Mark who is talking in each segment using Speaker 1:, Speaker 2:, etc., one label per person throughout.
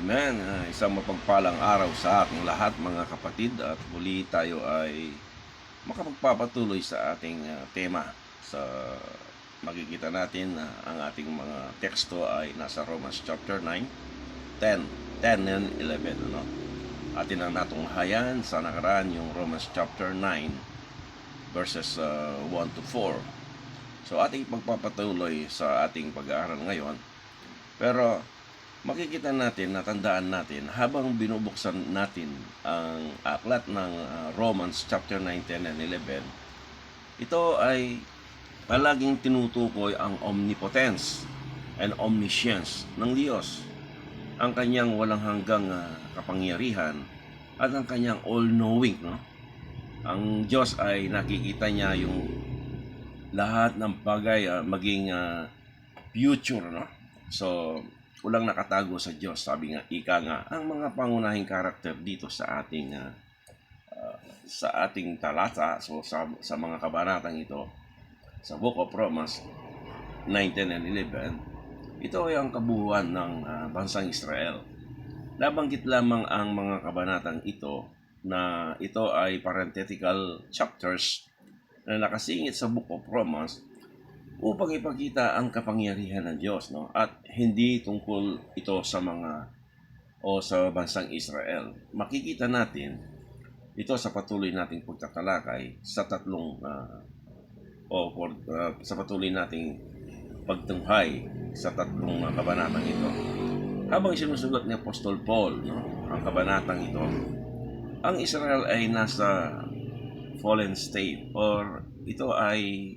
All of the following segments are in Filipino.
Speaker 1: Amen. Isang mapagpalang araw sa ating lahat mga kapatid at muli tayo ay makapagpapatuloy sa ating tema. Sa makikita natin na ang ating mga teksto ay nasa Romans chapter 9, 10, 10 and 11. Atin ang natunghayan sa nakaraan yung Romans chapter 9 verses 1 to 4. So ating pagpapatuloy sa ating pag-aaral ngayon. Pero makikita natin, natandaan natin, habang binubuksan natin ang aklat ng Romans chapter 9, 10, and 11, ito ay palaging tinutukoy ang omnipotence and omniscience ng Diyos, ang kanyang walang hanggang kapangyarihan at ang kanyang all-knowing. Ang Diyos ay nakikita niya yung lahat ng bagay, maging future. So, walang nakatago sa Diyos. Sabi nga, ika nga, ang mga pangunahing karakter dito sa ating talata, so sa mga kabanatang ito, sa Book of Romans 9, 10, and 11, ito ay ang kabuuan ng bansang Israel. Nabanggit lamang ang mga kabanatang ito na ito ay parenthetical chapters na nakasingit sa Book of Romans upang ipakita ang kapangyarihan ng Diyos, at hindi tungkol ito sa sa bansang Israel. Makikita natin ito sa patuloy nating pagtatalakay sa sa patuloy nating pagtunghay sa tatlong kabanatang ito. Habang sinusulat ni Apostol Paul ang kabanatang ito, ang Israel ay nasa fallen state, or ito ay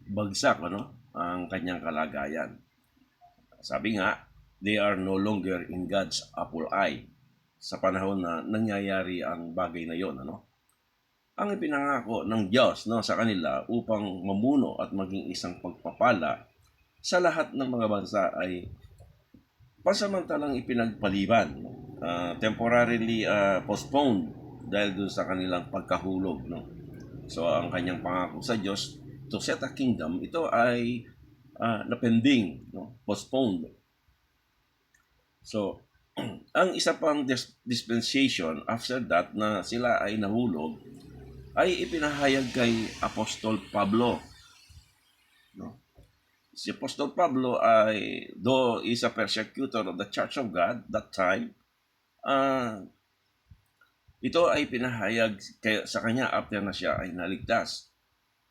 Speaker 1: bagsak ang kanyang kalagayan. Sabi nga, they are no longer in God's apple eye sa panahon na nangyayari ang bagay na yon. Ang ipinangako ng Diyos sa kanila upang mamuno at maging isang pagpapala sa lahat ng mga bansa ay pansamantalang ipinagpaliban, temporarily postponed dahil doon sa kanilang pagkahulog. So ang kanyang pangako sa Diyos to set a kingdom, ito ay napending, postponed. So, ang isa pang dispensation after that na sila ay nahulog ay ipinahayag kay Apostol Pablo. Si Apostol Pablo ay, though is a persecutor of the Church of God that time, ito ay pinahayag sa kanya after na siya ay naligtas.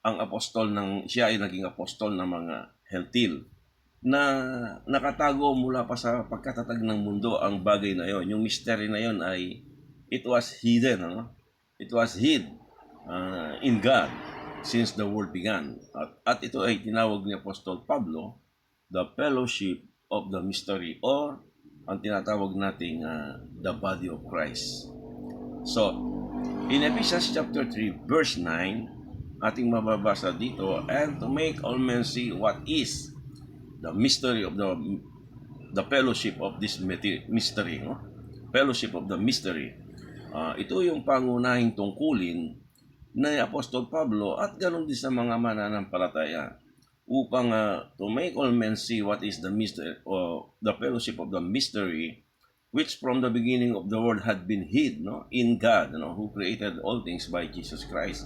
Speaker 1: Siya ay naging apostol ng mga hentil na nakatago mula pa sa pagkatatag ng mundo ang bagay na yon. Yung mystery na yon ay it was hidden. It was hid in God since the world began. At ito ay tinawag ni Apostol Pablo the fellowship of the mystery, or ang tinatawag nating the body of Christ. So, in Ephesians chapter 3 verse 9, ating mababasa dito, and to make all men see what is the mystery of the fellowship of this mystery, fellowship of the mystery. Ito yung pangunahing tungkulin na Apostol Pablo at ganoon din sa mga mananampalataya upang to make all men see what is the mystery, or the fellowship of the mystery, which from the beginning of the world had been hid in God, who created all things by Jesus Christ.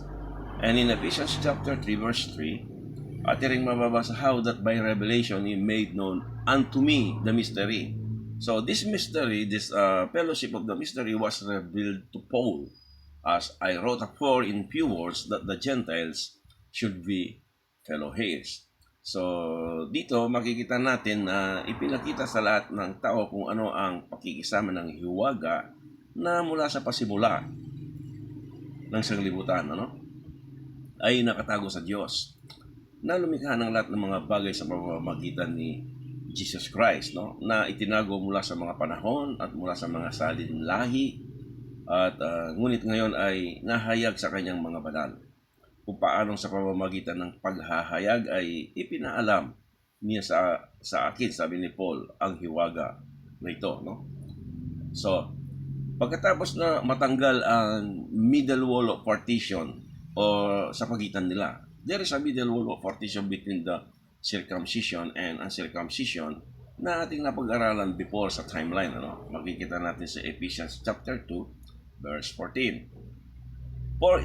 Speaker 1: And in Ephesians chapter 3 verse 3, ating mababasa, how that by revelation he made known unto me the mystery. So this mystery, this fellowship of the mystery was revealed to Paul, as I wrote afore in few words that the Gentiles should be fellow heirs. So dito makikita natin na ipinakita sa lahat ng tao kung ano ang pakikisama ng hiwaga na mula sa pasimula ng sanglibutan, ay nakatago sa Diyos na lumikha ng lahat ng mga bagay sa pamamagitan ni Jesus Christ, na itinago mula sa mga panahon at mula sa mga salin lahi, at ngunit ngayon ay nahayag sa kanyang mga banal, kung paanong sa pamamagitan ng paghahayag ay ipinaalam niya sa akin, sabi ni Paul, ang hiwaga na ito. So, pagkatapos na matanggal ang middle wall of partition o sa pagitan nila, there is a middle wall of partition between the circumcision and uncircumcision na ating napag-aralan before sa timeline. Makikita natin sa Ephesians chapter 2, verse 14. For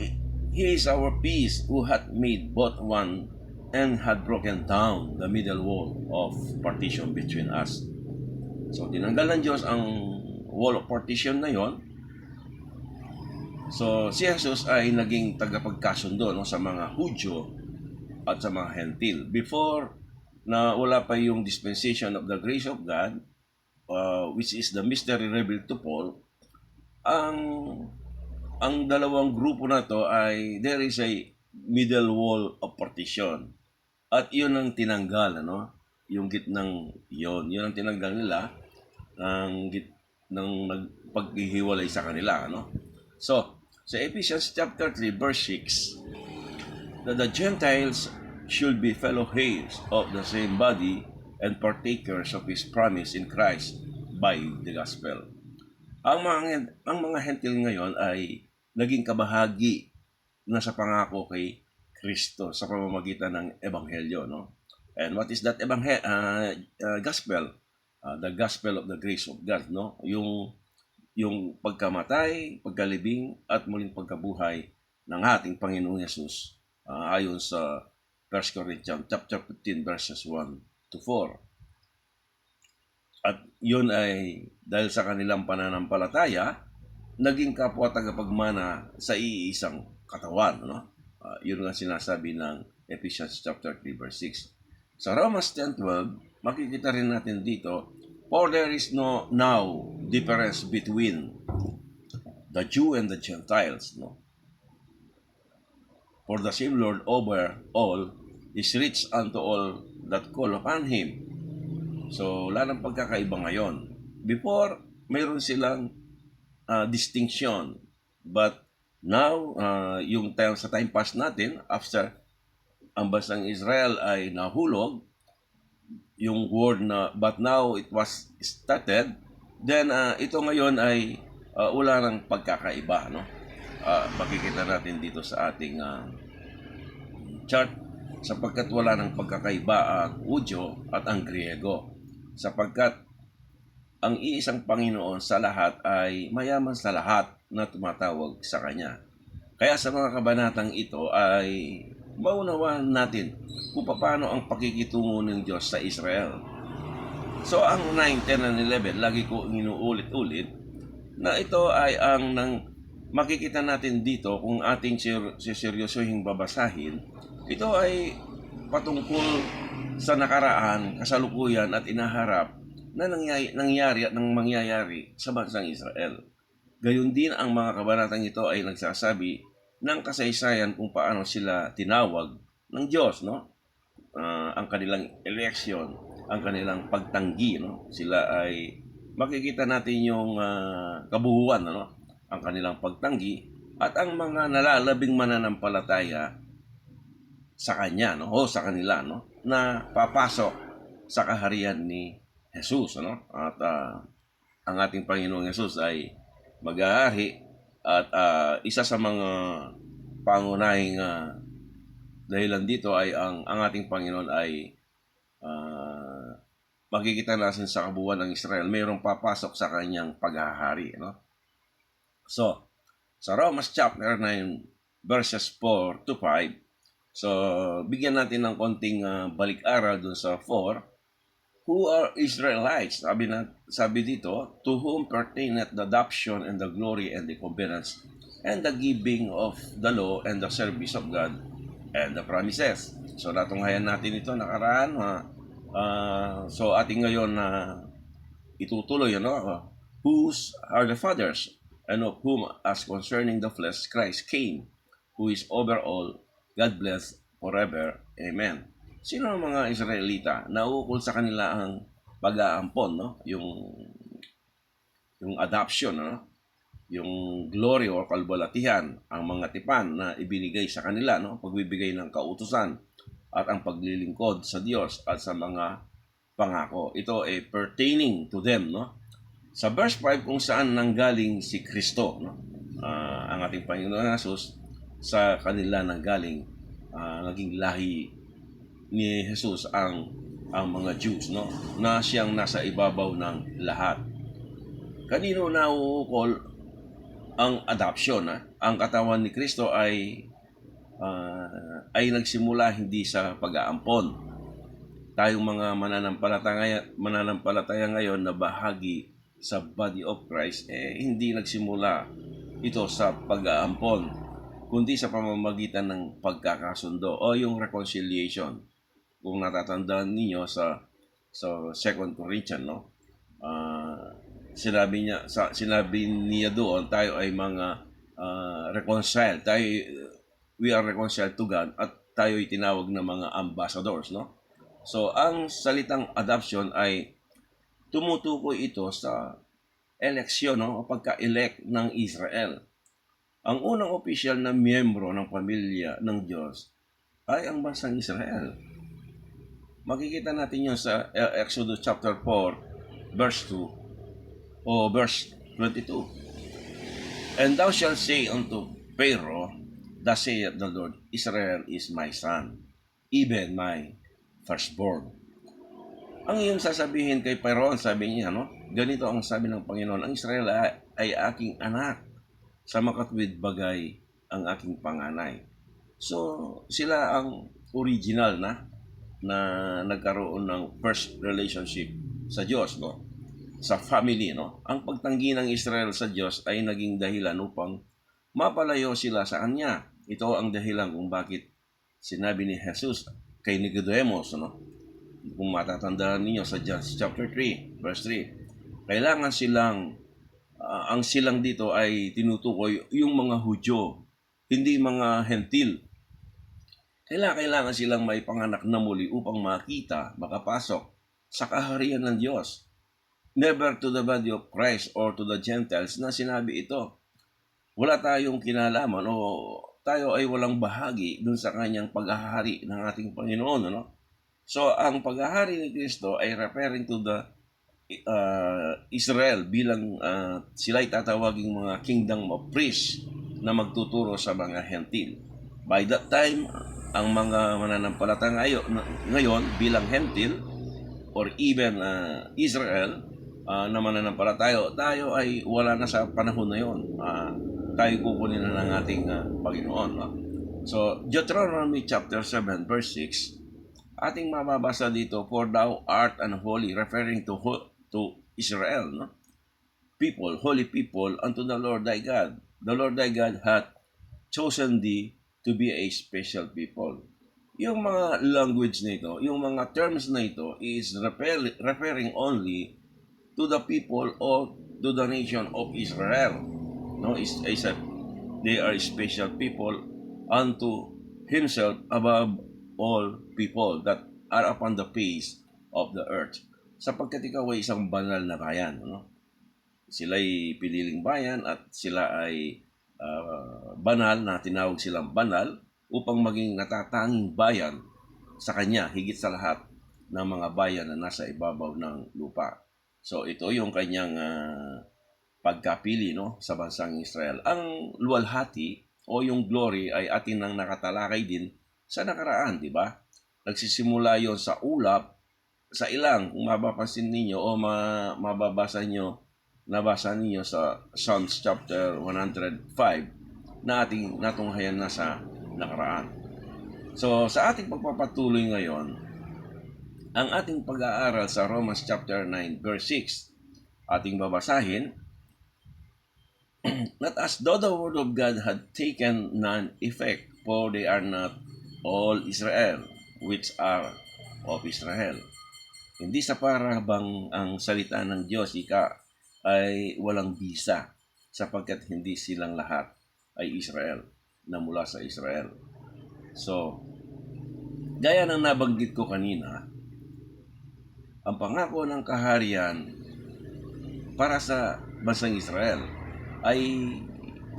Speaker 1: He is our peace, who hath made both one, and had broken down the middle wall of partition between us. So, tinanggal ng Diyos ang wall of partition na yon. So, si Jesus ay naging tagapagkasundo sa mga Hudyo at sa mga Hentil. Before na wala pa yung dispensation of the grace of God, which is the mystery revealed to Paul, ang dalawang grupo na to ay there is a middle wall of partition. At yun ang tinanggal, yung gitnang yun ang tinanggal nila ng paghihiwalay sa kanila, So, sa Ephesians chapter 3 verse 6, that the Gentiles should be fellow heirs of the same body and partakers of His promise in Christ by the gospel. Ang mga Hentil ngayon ay naging kabahagi na sa pangako kay Kristo sa pamamagitan ng Ebanghelyo, And what is that gospel? The gospel of the grace of God, Yung pagkamatay, pagkalibing, at muling pagkabuhay ng ating Panginoong Yesus ayon sa 1 Corinthians chapter 15 verses 1 to 4. At yun ay dahil sa kanilang pananampalataya, naging kapwa tagapagmana sa iisang katawan. Yun nga sinasabi ng Ephesians chapter 3 verse 6. Sa Romans 10:12, makikita rin natin dito, for there is no now difference between the Jew and the Gentiles. For the same Lord over all is rich unto all that call upon Him. So, wala nang pagkakaiba ngayon. Before, mayroon silang distinction. But now, sa time pass natin, after ang bansang Israel ay nahulog, yung word na, but now it was started, then ito ngayon ay wala nang pagkakaiba. Makikita natin dito sa ating chart, sapagkat wala nang pagkakaiba ang Hudyo at ang Griego. Sapagkat ang iisang Panginoon sa lahat ay mayaman sa lahat na tumatawag sa Kanya. Kaya sa mga kabanatang ito ay maunawaan natin kung paano ang pakikitungo ng Diyos sa Israel. So ang 9, 10, and 11, lagi ko inuulit-ulit na ito ay makikita natin dito kung ating seryosohing babasahin. Ito ay patungkol sa nakaraan, kasalukuyan at inaharap na nangyayari at mangyayari sa bansang Israel. Gayun din ang mga kabanatang ito ay nagsasabi ng kasaysayan kung paano sila tinawag ng Diyos, ang kanilang election, ang kanilang pagtanggi, Sila ay makikita natin yung kabuuan, ang kanilang pagtanggi at ang mga nalalabing mananampalataya sa Kanya, o sa kanila, na papasok sa kaharian ni Jesus, At ang ating Panginoong Jesus ay mag-aari at isa sa mga pangunahing dahilan dito ay ang ating Panginoon ay makikita natin sa kabuuan ng Israel, mayroong papasok sa kanyang paghahari, So, sa Romans chapter 9 verses 4 to 5, so bigyan natin ng konting balik-aral dun sa 4. Who are Israelites? Sabi dito, to whom pertaineth the adoption and the glory and the covenants and the giving of the law and the service of God and the promises. So natunghayan natin ito nakaraan. So ating ngayon itutuloy, whose are the fathers, and of whom as concerning the flesh Christ came, who is over all, God bless forever. Amen. Sino ang mga Israelita? Nauukol sa kanila ang pag-aampon, yung adoption, yung glory o kalbalatihan, ang mga tipan na ibinigay sa kanila, pagbibigay ng kautusan at ang paglilingkod sa Diyos at sa mga pangako. Ito ay pertaining to them, Sa verse 5 kung saan nanggaling si Kristo, ang ating Panginoon Jesus, sa kanila nanggaling naging lahi ni Jesus ang ang mga Jews, no? Na siyang nasa ibabaw ng lahat. Kanino nauukol ang adoption, ha? Ang katawan ni Kristo ay nagsimula hindi sa pag-aampon. Tayong mga mananampalataya ngayon na bahagi sa body of Christ, hindi nagsimula ito sa pag-aampon, kundi sa pamamagitan ng pagkakasundo o yung reconciliation. Kung natatandaan ninyo sa 2 Corinthians, no? Sinabi niya doon, tayo ay mga reconciled. We are reconciled to God at tayo ay tinawag na mga ambassadors, no? So, ang salitang adoption ay tumutukoy ito sa eleksyon, no? O pagka-elect ng Israel. Ang unang opisyal na miyembro ng pamilya ng Diyos ay ang bansang Israel. Makikita natin yun sa Exodus chapter 4, verse 2 o verse 22. And thou shalt say unto Pharaoh, thus saith the Lord, Israel is my son, even my firstborn. Ang iyong sasabihin kay Pharaoh, sabi niya, no? Ganito ang sabi ng Panginoon, ang Israel ay aking anak, sa makatwid bagay ang aking panganay. So, sila ang original na nagkaroon ng first relationship sa Diyos, no? Sa family, no? Ang pagtanggi ng Israel sa Diyos ay naging dahilan upang mapalayo sila sa Kanya. Ito ang dahilan kung bakit sinabi ni Jesus kay Nicodemus, no? Kung matatandaan ninyo sa John chapter 3, verse 3, kailangan ang silang dito ay tinutukoy yung mga Hudyo, hindi mga Hentil. Kailangan silang may panganak na muli upang makapasok sa kaharian ng Diyos. Never to the body of Christ or to the Gentiles na sinabi ito. Wala tayong kinalaman o tayo ay walang bahagi dun sa kanyang paghahari ng ating Panginoon, no? So, ang paghahari ni Kristo ay referring to the Israel bilang sila'y tatawaging mga kingdom of priests na magtuturo sa mga Hentil. By that time, ang mga mananampalataya ngayon bilang Hentil or even Israel na mananampalataya, tayo ay wala na sa panahon na yon. Tayo kukunin na ng ating Panginoon. So, Deuteronomy chapter 7 verse 6, ating mababasa dito, for thou art unholy, referring to Israel, no? People, holy people unto the Lord thy God. The Lord thy God hath chosen thee to be a special people. Yung mga language na ito, yung mga terms na ito is referring only to the people or to the nation of Israel. No, they are special people unto himself above all people that are upon the face of the earth. Sapagkat ikaw ay isang banal na bayan, no? Sila'y piniling bayan at sila ay banal, na tinawag silang banal upang maging natatanging bayan sa kanya higit sa lahat ng mga bayan na nasa ibabaw ng lupa. So ito yung kanyang pagkapili, no, sa bansang Israel. Ang luwalhati o yung glory ay atin nang nakatalakay din sa nakaraan, di ba? Nagsisimula yon sa ulap, sa ilang, kung mapapansin ninyo o mababasa nyo, nabasa ninyo sa Psalms chapter 105 na ating natunghayan na sa nakaraan. So, sa ating pagpapatuloy ngayon, ang ating pag-aaral sa Romans chapter 9 verse 6, ating babasahin, not as though the word of God had taken none effect, for they are not all Israel, which are of Israel. Hindi sa para bang ang salita ng Diyos ay walang bisa, sapagkat hindi silang lahat ay Israel, na mula sa Israel. So, gaya ng nabanggit ko kanina, ang pangako ng kaharian para sa bansang Israel ay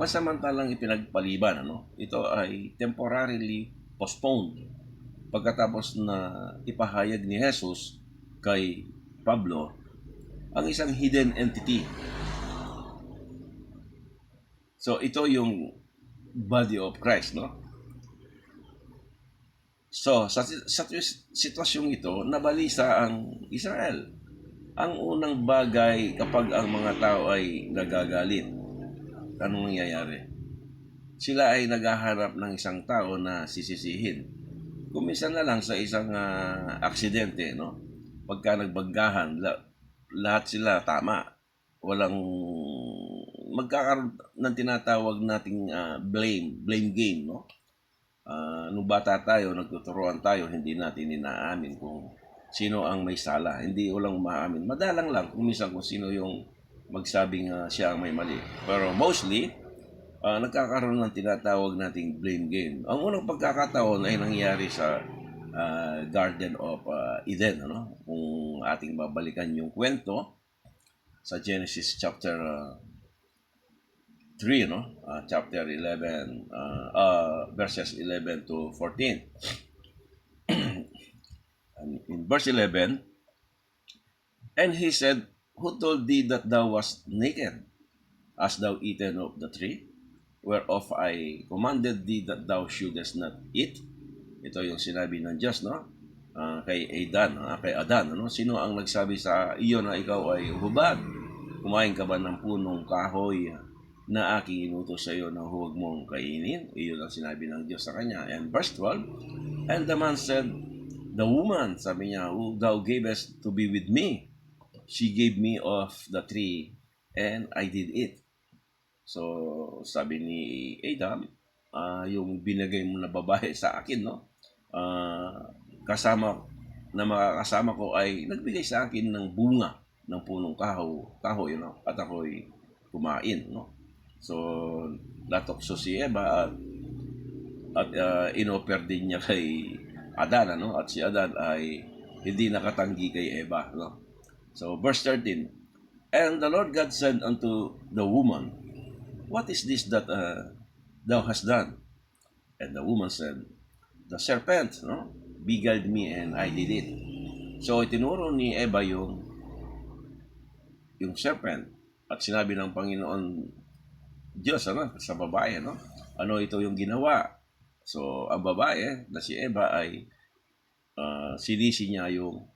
Speaker 1: pasamantalang ipinagpaliban, ano? Ito ay temporarily postponed pagkatapos na ipahayag ni Jesus kay Pablo ang isang hidden entity. So ito yung body of Christ, no? So, sa sitwasyong ito, nabalisa ang Israel. Ang unang bagay kapag ang mga tao ay nagagalit, anong nangyayari? Sila ay naghahanap ng isang tao na sisisihin. Kuminsan na lang sa isang aksidente, no? Pagka nagbanggahan, lahat sila tama. Walang magkakaroon ng tinatawag nating blame game, no? Nung bata tayo, nagtuturuan tayo, hindi natin inaamin kung sino ang may sala. Hindi walang umaamin. Madalang lang kung minsan kung sino yung magsabing siya ang may mali. Pero mostly, nagkakaroon ng tinatawag nating blame game. Ang unang pagkakataon ay nangyari sa Garden of Eden. Ano? Kung ating babalikan yung kwento sa Genesis chapter 3, no? Chapter 11, verses 11 to 14. And in verse 11, and he said, who told thee that thou wast naked? Hast thou eaten of the tree, whereof I commanded thee that thou shouldest not eat? Ito yung sinabi ng Diyos, no? Kay Adan, ano? Sino ang nagsabi sa iyo na ikaw ay hubad? Kumain ka ba ng punong kahoy na aking inutos sa iyo na huwag mong kainin? Iyon ang sinabi ng Diyos sa kanya. And verse 12, and the man said, the woman, sabi niya, who thou gavest to be with me, she gave me of the tree, and I did eat. So, sabi ni Adam, yung binigay mo na babae sa akin, no? Makakasama ko ay nagbigay sa akin ng bunga ng punong kahoy, no? At ako'y kumain, no? So, natokso si Eva at inoffer din niya kay Adan, ano? At si Adan ay hindi nakatanggi kay Eva, no? So, verse 13, and the Lord God said unto the woman, what is this that thou hast done? And the woman said, the serpent, no, beguiled me and I did it. So, itinuro ni Eva yung serpent at sinabi ng Panginoon Diyos, ano, sa babae, no? Ano ito yung ginawa? So, ang babae na si Eva ay sinisi niya yung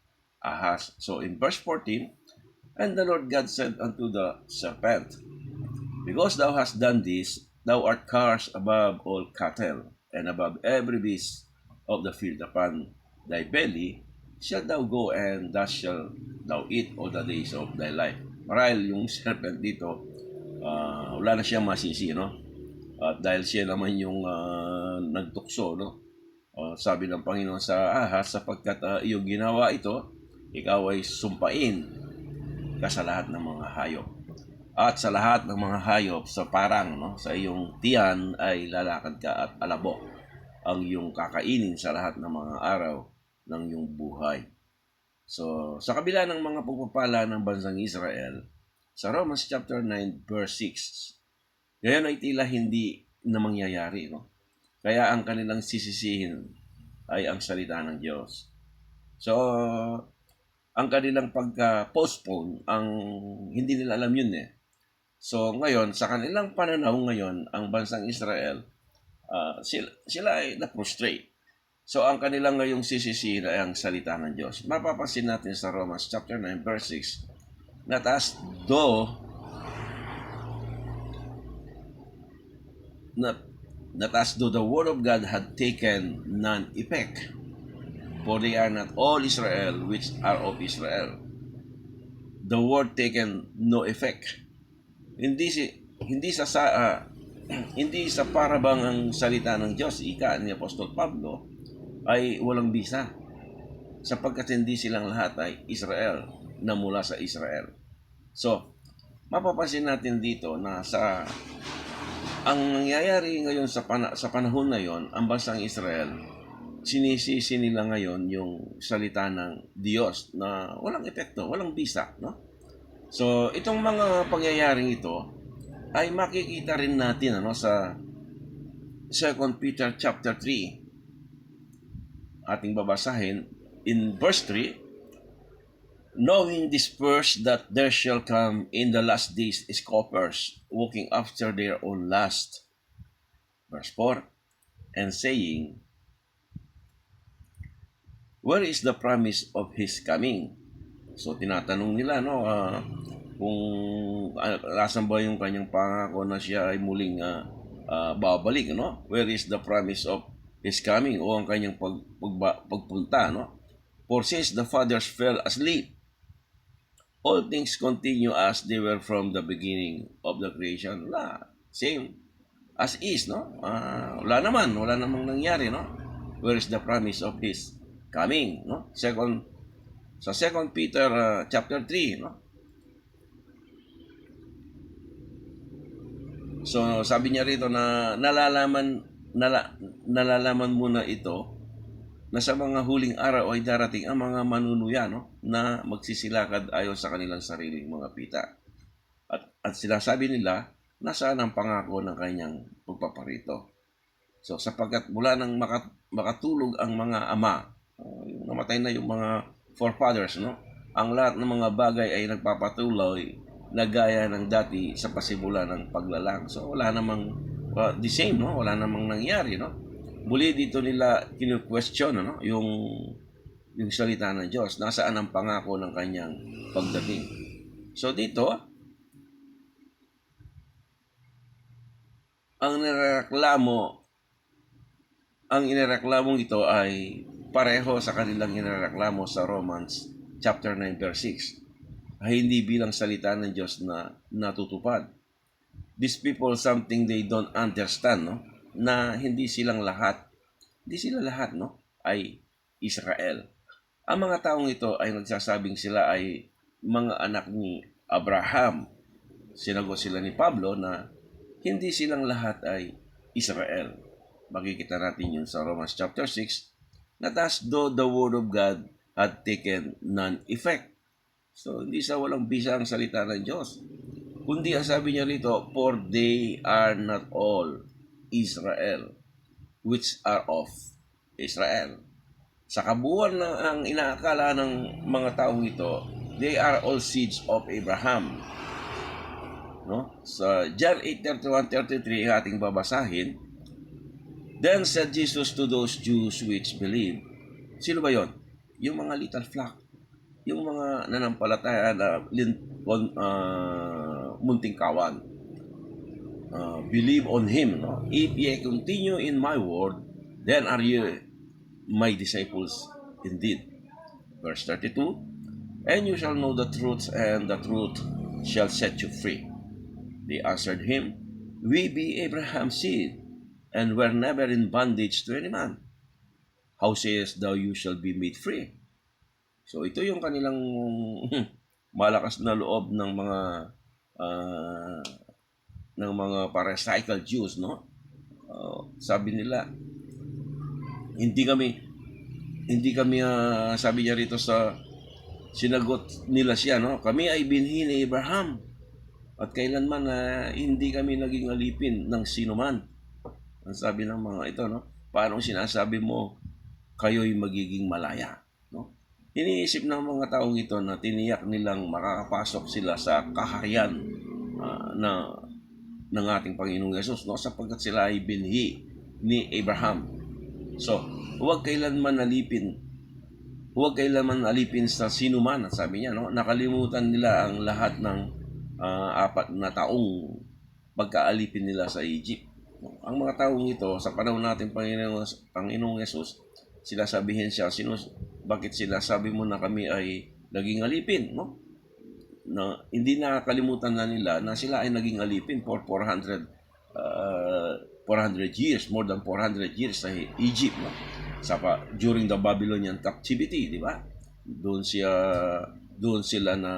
Speaker 1: ahas. So, in verse 14, and the Lord God said unto the serpent, because thou hast done this, thou art cursed above all cattle, and above every beast of the field. Upon thy belly shalt thou go, and thus shalt thou eat all the days of thy life. Marahil yung serpent dito, wala na siyang masisi, no? At dahil siya naman yung nagtukso, no? Sabi ng Panginoon sa ahas, sapagkat iyong ginawa ito, ikaw ay sumpain ka sa lahat ng mga hayop. At sa lahat ng mga hayop sa parang, no, sa iyong tiyan ay lalakad ka at alabok ang iyong kakainin sa lahat ng mga araw ng iyong buhay. So, sa kabila ng mga pagpapala ng bansang Israel, sa Romans chapter 9 verse 6, ngayon ay tila hindi na mangyayari, no? Kaya ang kanilang sisisihin ay ang salita ng Diyos. So, ang kanilang pagka-postpone, ang hindi nila alam yun eh. So ngayon, sa kanilang pananaw ngayon, ang bansang Israel, sila ay na-prostrate. So ang kanilang ngayong sisisihin ay ang salita ng Diyos. Mapapansin natin sa Romans chapter 9 verse 6, that as though the word of God had taken none effect, for they are not all Israel which are of Israel. The word taken no effect. Hindi sa parabang ang salita ng Diyos, ika ni Apostol Pablo, ay walang bisa, sapagkat hindi silang lahat ay Israel na mula sa Israel. So, mapapansin natin dito na ang nangyayari ngayon sa panahon na yon, ang bansang Israel, sinisisi nila ngayon yung salita ng Diyos na walang epekto, walang bisa, no? So, itong mga pangyayaring ito ay makikita rin natin sa 2 Peter chapter 3. Ating babasahin in verse 3, knowing this first, that there shall come in the last days scoffers, walking after their own lust. Verse 4, and saying, where is the promise of His coming? So tinatanong nila, no, kung nasan ba yung kanyang pangako na siya ay muling babalik, no? Where is the promise of His coming, o ang kanyang pagpunta, no? For since the fathers fell asleep, all things continue as they were from the beginning of the creation. Same as is, no? Wala namang nangyari, no? Where is the promise of His coming, no? Sa 2 Peter chapter 3, no? So sabi niya rito na nalalaman mo na ito, na sa mga huling araw ay darating ang mga manunuya, no, na magsisilakad ayon sa kanilang sariling mga pita. At sinasabi nila, nasaan ang pangako ng kanyang pagpaparito? So sapagkat mula nang makatulog ang mga ama, yung namatay na yung mga forefathers, no, ang lahat ng mga bagay ay nagpapatuloy na gaya ng dati sa pasimula ng paglalang. So wala namang the same, no, wala namang nangyari, no. Muli dito nila kinu-question, no, yung salita ng Diyos, nasaan ang pangako ng kanyang pagdating. So dito, ang inireklamong ito ay pareho sa kanilang inireklamo sa Romans chapter 9 verse 6, ay hindi bilang salita ng Diyos na natutupad. These people, something they don't understand, no, na hindi sila lahat, no, ay Israel. Ang mga taong ito ay nagsasabing sila ay mga anak ni Abraham. Sinagot sila ni Pablo na hindi silang lahat ay Israel. Makikita natin yun sa Romans chapter 6, na thus though the word of God had taken none effect. So hindi sa walang bisa ang salita ng Diyos, kundi ang sabi niya rito, for they are not all Israel, which are of Israel. Sa kabuuan na ang inaakala ng mga taong ito, they are all seeds of Abraham. No? Sa John 8:31-33 ating babasahin, then said Jesus to those Jews which believed. Sino ba yon? Yung mga little flock, yung mga nanampalataya na munting kawan. Believe on Him, no? If ye continue in my word, then are ye my disciples indeed. Verse 32, and you shall know the truth, and the truth shall set you free. They answered him, we be Abraham's seed, and were never in bondage to any man. How sayest thou you shall be made free? So ito yung kanilang malakas na loob ng mga pharisaical Jews, no? Sabi nila, hindi kami sabi niya rito sa sinagot nila siya, no? Kami ay binhi ni Abraham, at kailanman hindi kami naging alipin ng sino man. Ang sabi ng mga ito, no? Paano sinasabi mo kayo'y magiging malaya, no? Iniisip ng mga taong ito na tiniyak nilang makakapasok sila sa kaharian ng ating Panginoong Yesus, no? Sapagkat sila ay binhi ni Abraham. So, huwag kailanman alipin sa sino man, at sabi niya, no? Nakalimutan nila ang lahat ng 4 na taong pagkaalipin nila sa Egypt. Ang mga taong ito, sa panahon natin Panginoong Yesus, sila sabihin siya, bakit sila sabi mo na kami ay naging alipin, no? Na hindi nakakalimutan na nila na sila ay naging alipin for 400 years, more than 400 years sa Egypt, no? During the Babylonian captivity, di ba? Doon sila na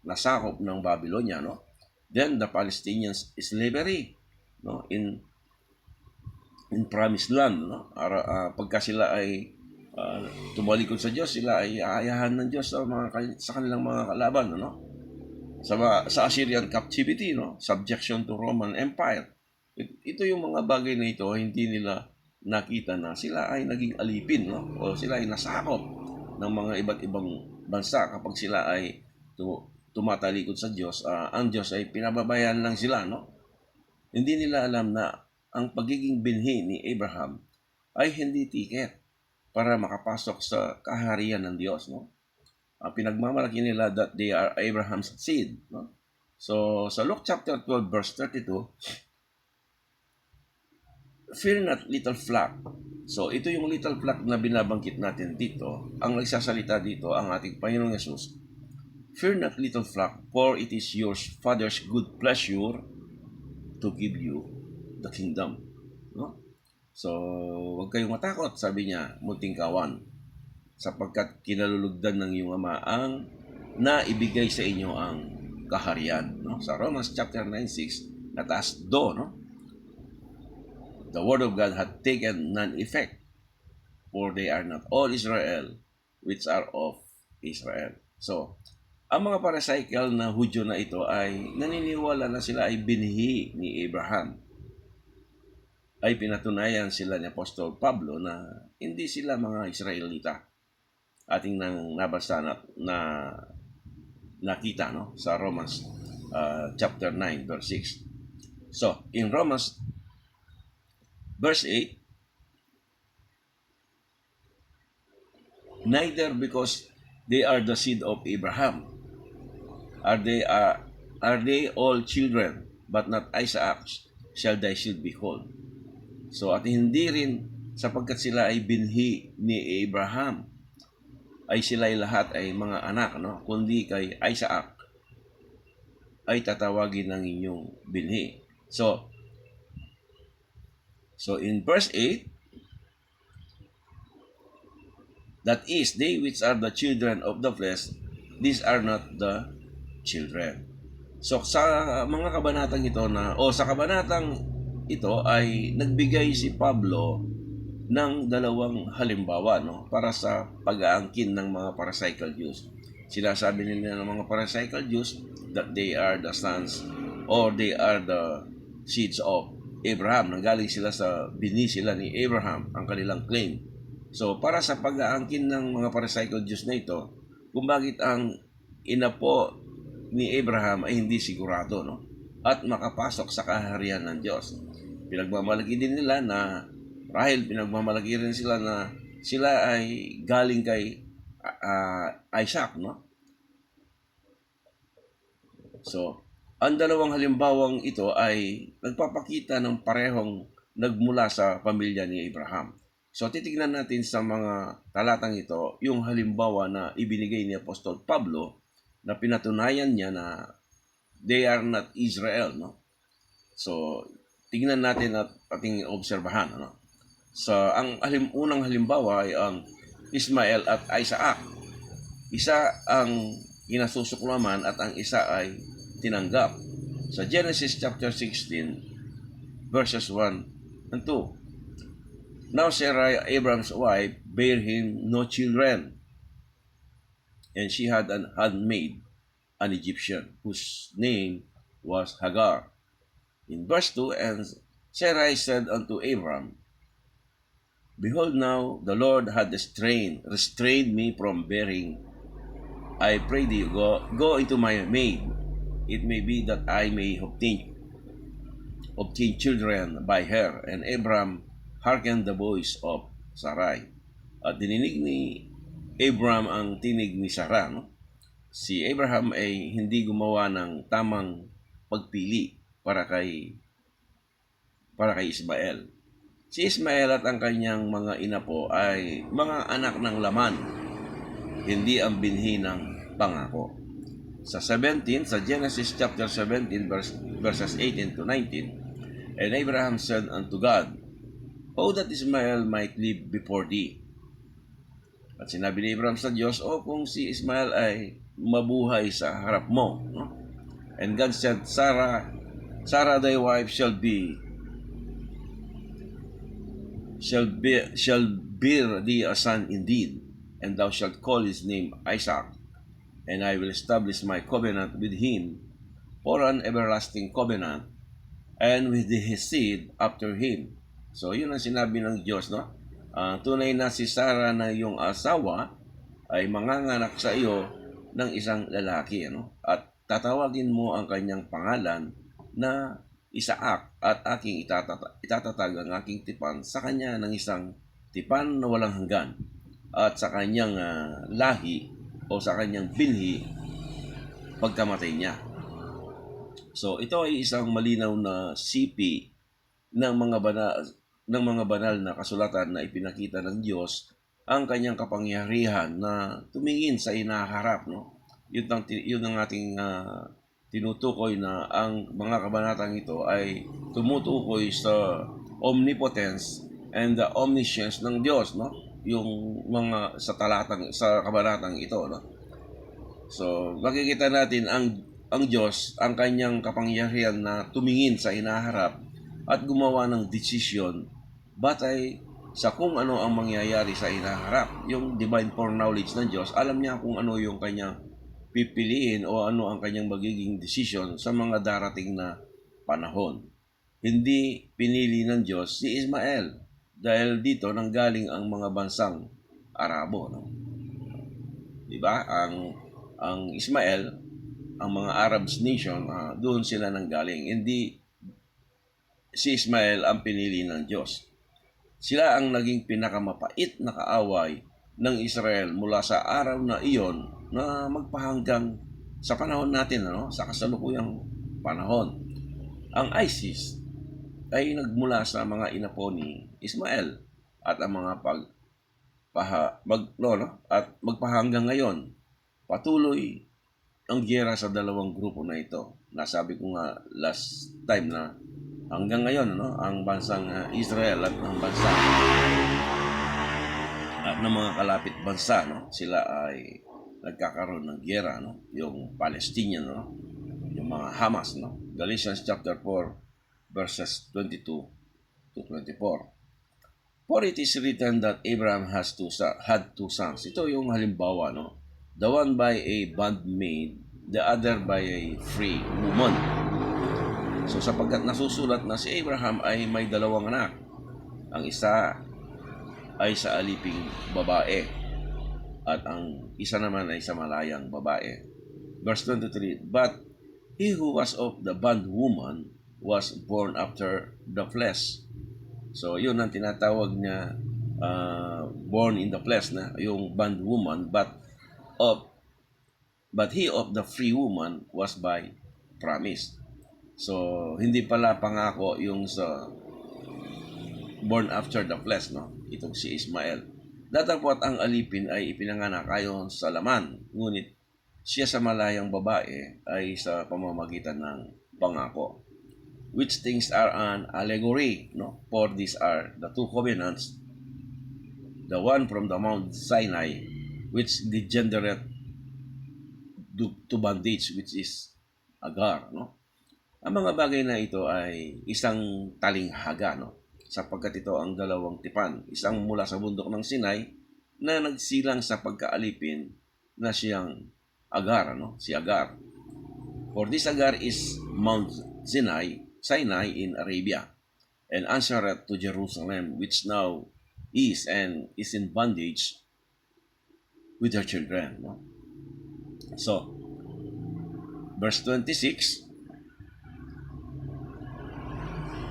Speaker 1: nasakop ng Babylonia, no? Then the Palestinians slavery, no, in promised land, no? Pagka sila ay tumalikod sa Diyos, sila ay aayahan ng Diyos sa kanilang mga kalaban, no? Sa Assyrian captivity, no? Subjection to Roman Empire. Ito yung mga bagay na ito, hindi nila nakita na sila ay naging alipin, no? O sila ay nasakop ng mga iba't ibang bansa kapag sila ay tumatalikod sa Diyos. Ang Diyos ay pinababayaan lang sila, no? Hindi nila alam na ang pagiging binhi ni Abraham ay hindi tiket. para makapasok sa kaharian ng Diyos, no? Ang pinagmamalaki nila that they are Abraham's seed, no? So, sa Luke chapter 12, verse 32, fear not, little flock. So, ito yung little flock na binabangkit natin dito. Ang nagsasalita dito, ang ating Panginoong Yesus. Fear not, little flock, for it is your Father's good pleasure to give you the kingdom. No? So, huwag kayong matakot, sabi niya, munting kawan, sapagkat kinalulugdan ng iyong Ama ang naibigay sa inyo ang kaharian. No? Sa Romans chapter 9:6, nataas do, no? The word of God had taken none effect, for they are not all Israel, which are of Israel. So, ang mga paracycle na Hudyo na ito ay naniniwala na sila ay binhi ni Abraham. Ay pinatunayan sila ni Apostol Pablo na hindi sila mga Israelita. Ating nang nabasa na nakita, no, sa Romans chapter 9 verse 6. So, in Romans verse 8, neither because they are the seed of Abraham are they all children, but not Isaac shall thy seed be called. So, at hindi rin sapagkat sila ay binhi ni Abraham ay sila'y lahat ay mga anak, no? Kundi kay Isaac ay tatawagin ng inyong binhi. So in verse 8, that is, they which are the children of the flesh, these are not the children. So sa mga kabanatang ito sa kabanatang ito ay nagbigay si Pablo ng dalawang halimbawa, no, para sa pag-aangkin ng mga Pharisaical Jews. Sinasabi nila ng mga Pharisaical Jews that they are the sons or they are the seeds of Abraham. Nanggaling sila sa bini sila ni Abraham, ang kanilang claim. So, para sa pag-aangkin ng mga Pharisaical Jews na ito, kung bakit ang inapo ni Abraham ay hindi sigurado, no? At makapasok sa kaharian ng Diyos. Pinagmamalaki din nila na pinagmamalaki rin sila na sila ay galing kay Isaac, no? So, ang dalawang halimbawang ito ay nagpapakita ng parehong nagmula sa pamilya ni Abraham. So, titignan natin sa mga talatang ito yung halimbawa na ibinigay ni Apostol Pablo na pinatunayan niya na they are not Israel, no? So, tignan natin at ating obserbahan, ano? So, ang unang halimbawa ay ang Ismael at Isaac. Isa ang inasusuklaman at ang isa ay tinanggap. Sa Genesis chapter 16, verses 1 and 2. Now Sarah, Abraham's wife, bare him no children, and she had an handmaid, an Egyptian, whose name was Hagar. In verse 2, and Sarai said unto Abram, behold, now the Lord had restrained me from bearing. I pray thee, go into my maid. It may be that I may obtain children by her. And Abram hearkened the voice of Sarai. At dininig ni Abram ang tinig ni Sarah, no? Si Abraham ay hindi gumawa ng tamang pagpili para kay Ismael. Si Ismael at ang kanyang mga inapo ay mga anak ng laman, hindi ang binhi ng pangako. Sa Genesis chapter 17 verses 18 to 19, and Abraham said unto God, oh, that Ismael might live before thee. At sinabi ni Abraham sa Diyos, kung si Ismael ay mabuhay sa harap mo, no? And God said, Sarah thy wife shall bear thee a son indeed, and thou shalt call his name Isaac, and I will establish my covenant with him for an everlasting covenant, and with his seed after him. So, yun ang sinabi ng Diyos, no? Tunay na si Sarah na iyong asawa ay manganganak sa iyo ng isang lalaki, ano? At tatawagin mo ang kanyang pangalan na Isaac, at aking itatatag ang aking tipan sa kanya ng isang tipan na walang hanggan at sa kanyang lahi o sa kanyang binhi pagkamatay niya. So ito ay isang malinaw na sipi ng mga banal na kasulatan na ipinakita ng Diyos ang kanyang kapangyarihan na tumingin sa inaharap, no? Yun ang ating tinutukoy na ang mga kabanatang ito ay tumutukoy sa omnipotence and the omniscience ng Diyos, no? Yung mga sa kabanatang ito, no? So, makikita natin ang Diyos, ang kanyang kapangyarihan na tumingin sa inaharap at gumawa ng desisyon batay sa kung ano ang mangyayari sa inaharap. Yung divine foreknowledge ng Diyos, alam niya kung ano yung kanyang pipiliin o ano ang kanyang magiging desisyon sa mga darating na panahon. Hindi pinili ng Diyos si Ismael dahil dito nanggaling ang mga bansang Arabo, no? Diba? Ang Ismael, ang mga Arabs nation, doon sila nanggaling. Hindi si Ismael ang pinili ng Diyos. Sila ang naging pinakamapait na kaaway ng Israel mula sa araw na iyon na magpahanggang sa panahon natin, ano? Sa kasalukuyang panahon. Ang ISIS ay nagmula sa mga inapo ni Ismael at ang mga at magpahanggang ngayon patuloy ang giyera sa dalawang grupo na ito. Nasabi ko nga last time na hanggang ngayon, no, ang bansang Israel at ang bansang at ng mga kalapit bansa, no, sila ay nagkakaroon ng giyera, no, yung Palestinian, no, yung mga Hamas, no. Galatians chapter 4 verses 22 to 24. For it is written that Abraham had two sons. Ito yung halimbawa, no. The one by a bondmaid, the other by a free woman. So sapagkat nasusulat na si Abraham ay may dalawang anak. Ang isa ay sa aliping babae at ang isa naman ay sa malayang babae. Verse 23, but he who was of the bondwoman was born after the flesh. So yun ang tinatawag niya born in the flesh, na yung bondwoman, but he of the free woman was by promise. So hindi pala pangako yung sa born after the flesh, no? Itong si Ismael. Datapwat ang alipin ay ipinanganak ayon sa laman, ngunit siya sa malayang babae ay sa pamamagitan ng pangako. Which things are an allegory, no? For these are the two covenants, the one from the Mount Sinai, which degenerate to bondage, which is Agar, no? Ang mga bagay na ito ay isang talinghaga, no? Sapagkat ito ang dalawang tipan, isang mula sa bundok ng Sinai na nagsilang sa pagkaalipin na siyang Agar, no? Si Agar. For this Agar is Mount Sinai in Arabia, and answered to Jerusalem, which now is in bondage with her children, no? So, verse 26,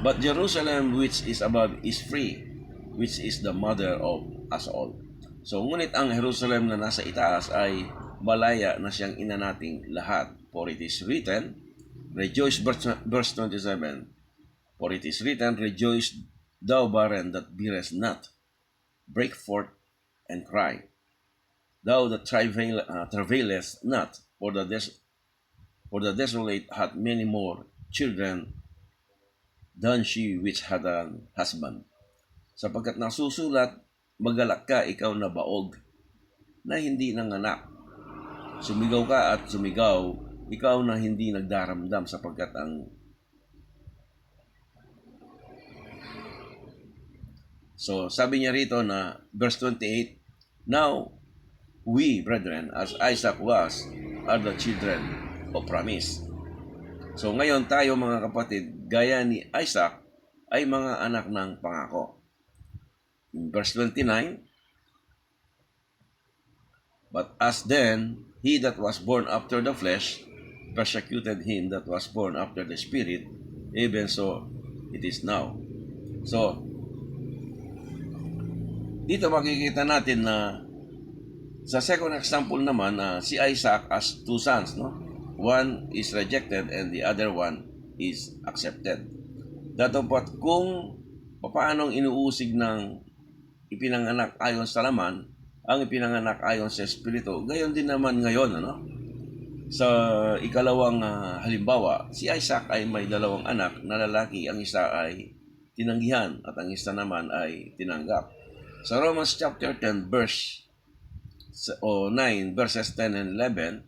Speaker 1: but Jerusalem which is above is free, which is the mother of us all. So, ngunit ang Jerusalem na nasa itaas ay malaya na siyang ina nating lahat. For it is written, rejoice, verse 27, for it is written, rejoice thou barren that bearest not, break forth and cry. Thou that travailest not, for the desolate hath many more children than she which had an husband. Sapagkat nasusulat, magalak ka, ikaw na baog, na hindi nanganak. Sumigaw ka at sumigaw, ikaw na hindi nagdaramdam, sapagkat ang So, sabi niya rito na, verse 28, now, we, brethren, as Isaac was, are the children of promise. So, ngayon tayo mga kapatid, gaya ni Isaac, ay mga anak ng pangako. In verse 29, but as then, he that was born after the flesh persecuted him that was born after the spirit, even so it is now. So, dito makikita natin na sa second example naman, si Isaac has two sons, no? One is rejected and the other one is accepted. Datapot kung paanong inuusig ng ipinanganak ayon sa laman, ang ipinanganak ayon sa Espiritu, gayon din naman ngayon, ano? Sa ikalawang halimbawa, si Isaac ay may dalawang anak na lalaki. Ang isa ay tinanggihan at ang isa naman ay tinanggap. Sa Romans chapter 10 verse 9 verses 10 and 11,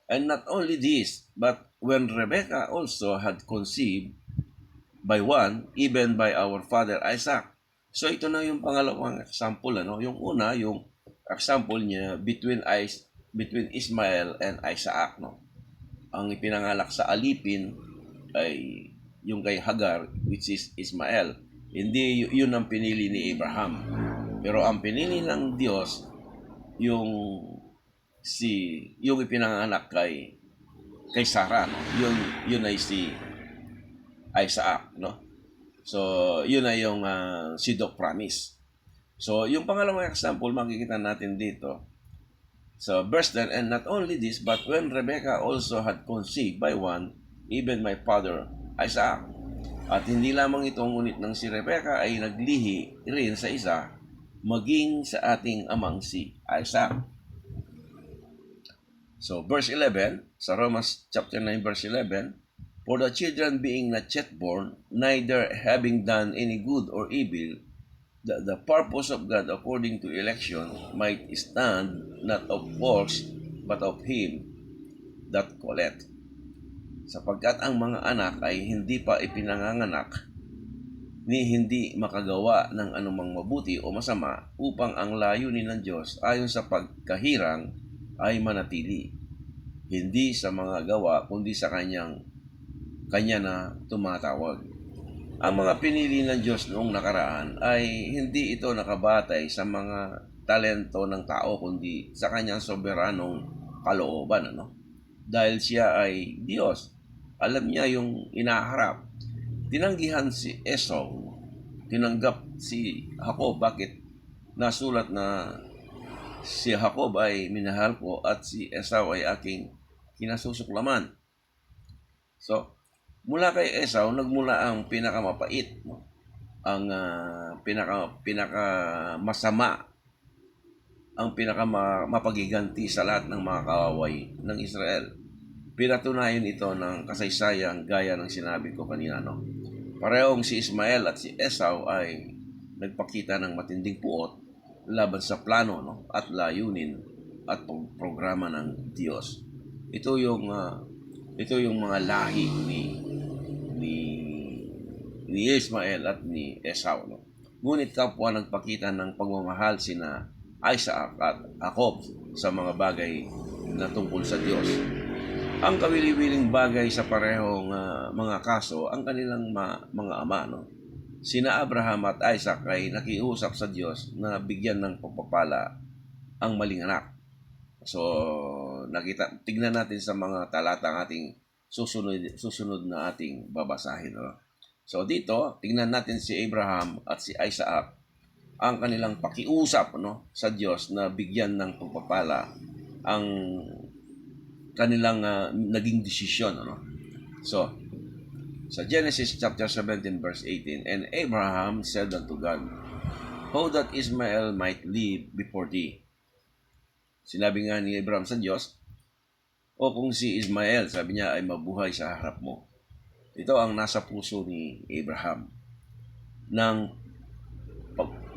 Speaker 1: and not only this, but when Rebekah also had conceived by one, even by our father Isaac. So ito na yung pangalawang example, ano? Yung una, yung example niya between Ismael and Isaac, no? Ang ipinangalak sa alipin ay yung kay Hagar, which is Ismael. Hindi yun ang pinili ni Abraham. Pero ang pinili ng Diyos yung ipinanganak kay Sarah, no? Yun ay si Isaac, no? So yun ay yung seed of promise. So yung pangalawang example makikita natin dito. So verse 10, and not only this, but when Rebekah also had conceived by one, even my father Isaac. At hindi lamang itong ngunit ng si Rebekah ay naglihi rin sa isa, maging sa ating amang si Isaac. So verse 11, sa Romans chapter 9 verse 11, for the children being not yet born, neither having done any good or evil, the purpose of God according to election might stand, not of works, but of Him that calleth. Sapagkat ang mga anak ay hindi pa ipinanganganak, ni hindi makagawa ng anumang mabuti o masama, upang ang layunin ng Diyos ayon sa pagkahirang ay manatili, hindi sa mga gawa, kundi sa Kanya na tumatawag. Ang mga pinili ng Diyos noong nakaraan ay hindi ito nakabatay sa mga talento ng tao, kundi sa Kanyang soberanong kalooban, ano? Dahil siya ay Diyos, alam niya yung inaharap. Tinanggihan si Esau, tinanggap si Jacob. Bakit? Nasulat na si Jacob ay minahal ko at si Esau ay aking kinasusuklaman. So, mula kay Esau, nagmula ang pinakamapait, no? Ang pinakamasama, ang pinakamapagiganti sa lahat ng mga kaaway ng Israel. Pinatunayan ito ng kasaysayan gaya ng sinabi ko kanina, no? Parehong si Ismael at si Esau ay nagpakita ng matinding puot laban sa plano, no? At layunin at programa ng Diyos. Ito yung mga lahi ni Ismael at ni Esau, no? Ngunit kapwa nagpakita ng pagmamahal sina Isaac at Jacob sa mga bagay na tungkol sa Diyos. Ang kawili-wiling bagay sa parehong mga kaso, ang kanilang mga ama, no? Sina Abraham at Isaac ay nakiusap sa Diyos na bigyan ng pagpapala ang maling anak. So, tignan natin sa mga talatang ating susunod na ating babasahin, no? So dito, tingnan natin si Abraham at si Isaac, ang kanilang pakiusap, no, sa Diyos na bigyan ng pagpapala ang kanilang naging desisyon, no? So, sa Genesis chapter 17 verse 18, and Abraham said unto God, how that Ismael might live before thee. Sinabi nga ni Abraham sa Diyos, o kung si Ismael, sabi niya, ay mabuhay sa harap mo. Ito ang nasa puso ni Abraham, nang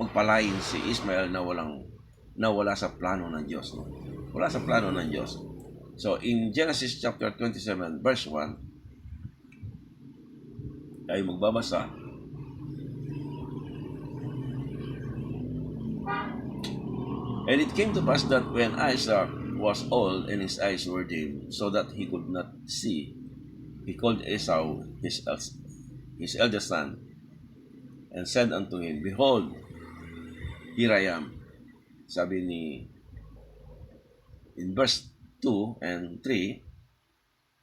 Speaker 1: pagpalain si Ismael na wala sa plano ng Diyos, no? Wala sa plano ng Diyos. So in Genesis chapter 27 verse 1, tayo magbabasa. And it came to pass that when Isaac was old and his eyes were dim, so that he could not see, he called Esau his eldest son, and said unto him, behold, here I am. Sabi in verse 2 and 3,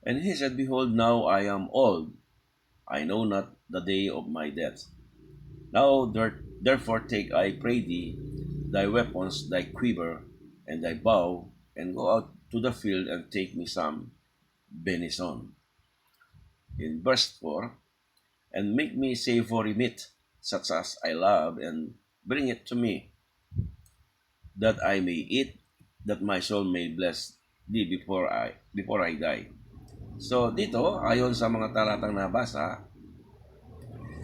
Speaker 1: and he said, behold, now I am old, I know not the day of my death. Now Therefore take, I pray thee, thy weapons, thy quiver, and thy bow, and go out to the field and take me some venison. In verse 4, and make me savory meat, such as I love, and bring it to me, that I may eat, that my soul may bless thee before I die. So dito, ayon sa mga talatang nabasa,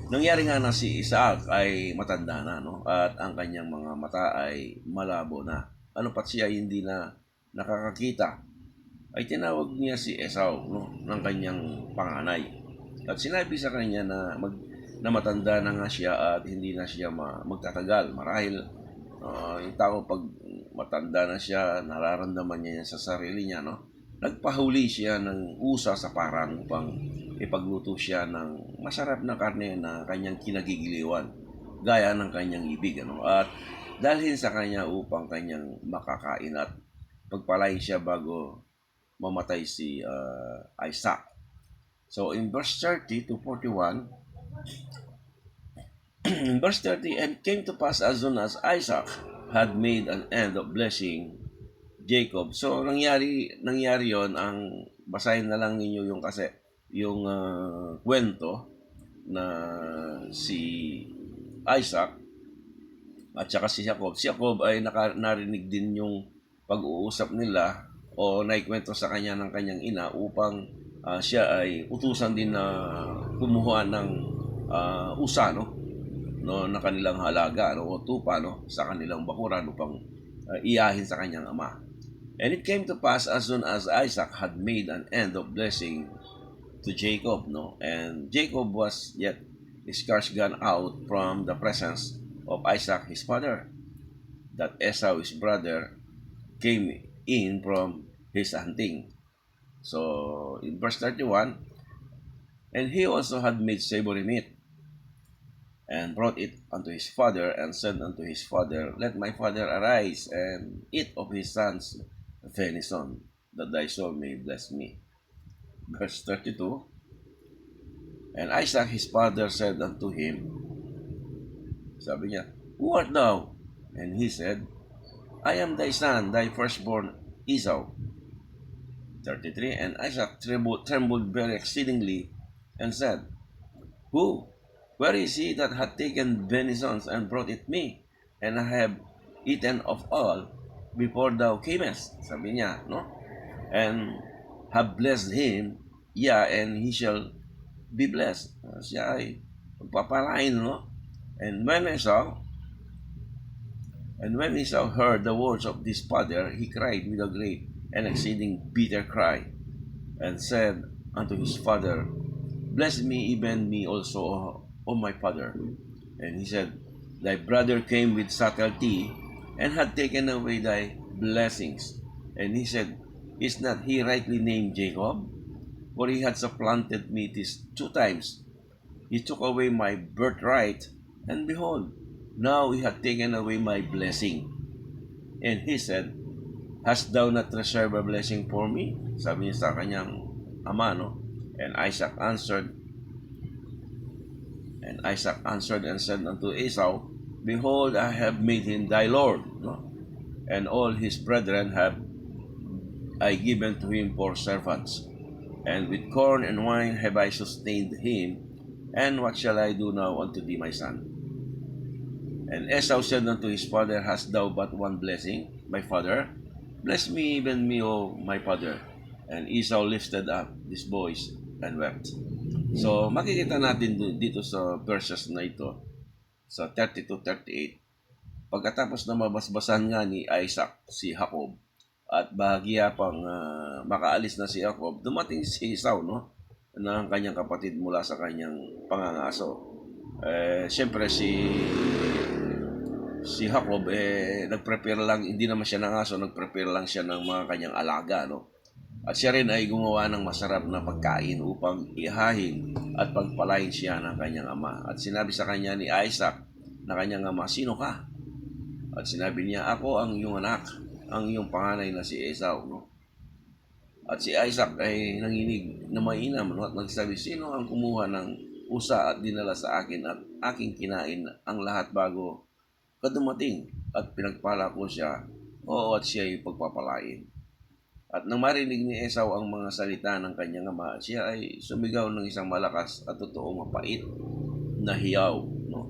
Speaker 1: nangyari nga na si Isaac ay matanda na, no? At ang kanyang mga mata ay malabo na. Ano pat siya hindi na nakakakita, ay tinawag niya si Esau, no? Ng kanyang panganay. At sinabi sa kanya na matanda na nga siya at hindi na siya magtatagal. Marahil yung tao pag matanda na siya, nararamdaman niya yan sa sarili niya, no? Nagpahuli siya ng usa sa parang upang ipagluto siya ng masarap na karne na kanyang kinagigiliwan, gaya ng kanyang ibig, ano? At dalhin sa kanya upang kanyang makakain at pagpalain siya bago mamatay si Isaac. So in verse 30 to 41, in verse 30, and came to pass as soon as Isaac had made an end of blessing Jacob. So nangyari yon, ang basahin na lang ninyo yung kasi yung kwento na si Isaac at saka si Jacob. Si Jacob ay narinig din yung pag-uusap nila o naikwento sa kanya ng kanyang ina upang siya ay utusan din na kumuha ng usa, no, na kanilang halaga, no, o tupa, no, sa kanilang bakuran upang iyahin sa kanyang ama. And it came to pass as soon as Isaac had made an end of blessing to Jacob, no, and Jacob was yet scarce gone out from the presence of Isaac his father, that Esau his brother came in from his hunting. So in verse 31, and he also had made savory meat, and brought it unto his father, and said unto his father, let my father arise, and eat of his son's venison, that thy soul may bless me. Verse 32, and Isaac his father said unto him, sabi niya, who art thou? And he said, I am thy son, thy firstborn Esau. 33, and Isaac trembled very exceedingly, and said, who? Where is he that hath taken venisons and brought it me? And I have eaten of all before thou camest. Sabi niya, no? And have blessed him, and he shall be blessed. Siya ay pagpapalain, no? And when Esau heard the words of this father, he cried with a great and exceeding bitter cry, and said unto his father, bless me, even me also, O my father. And he said, thy brother came with subtlety, and had taken away thy blessings. And he said, is not he rightly named Jacob? For he had supplanted me 2 times. He took away my birthright, and behold, now he hath taken away my blessing. And he said, hast thou not reserved a blessing for me? Sabi niya sa kanyang ama, no? And Isaac answered and said unto Esau, behold, I have made him thy lord, no? And all his brethren have I given to him for servants. And with corn and wine have I sustained him. And what shall I do now unto thee, my son? And Esau said unto his father, hast thou but one blessing, my father? Bless me, even me, O my father. And Esau lifted up his voice and wept. So makikita natin dito sa verses na ito, sa 30-38, pagkatapos na mabasbasan nga ni Isaac si Jacob, at bahagya pang makaalis na si Jacob, dumating si Esau, no, ng kanyang kapatid mula sa kanyang pangangaso. Siyempre si Jacob nagprepare lang, hindi naman siya ng aso, nagprepare lang siya ng mga kanyang alaga, no. At siya rin ay gumawa ng masarap na pagkain upang ihahin at pagpalain siya ng kanyang ama. At sinabi sa kanya ni Isaac na kanyang ama, sino ka? At sinabi niya, ako ang iyong anak, ang iyong panganay na si Esau, no. At si Isaac ay nanginig na mainam, no, at nagsabi, sino ang kumuha ng usa at dinala sa akin at aking kinain ang lahat bago kadumating at pinagpala ko siya, oo at siya ay pagpapalain. At nang marinig ni Esau ang mga salita ng kanyang ama, siya ay sumigaw ng isang malakas at totoong mapait na hiyaw. No?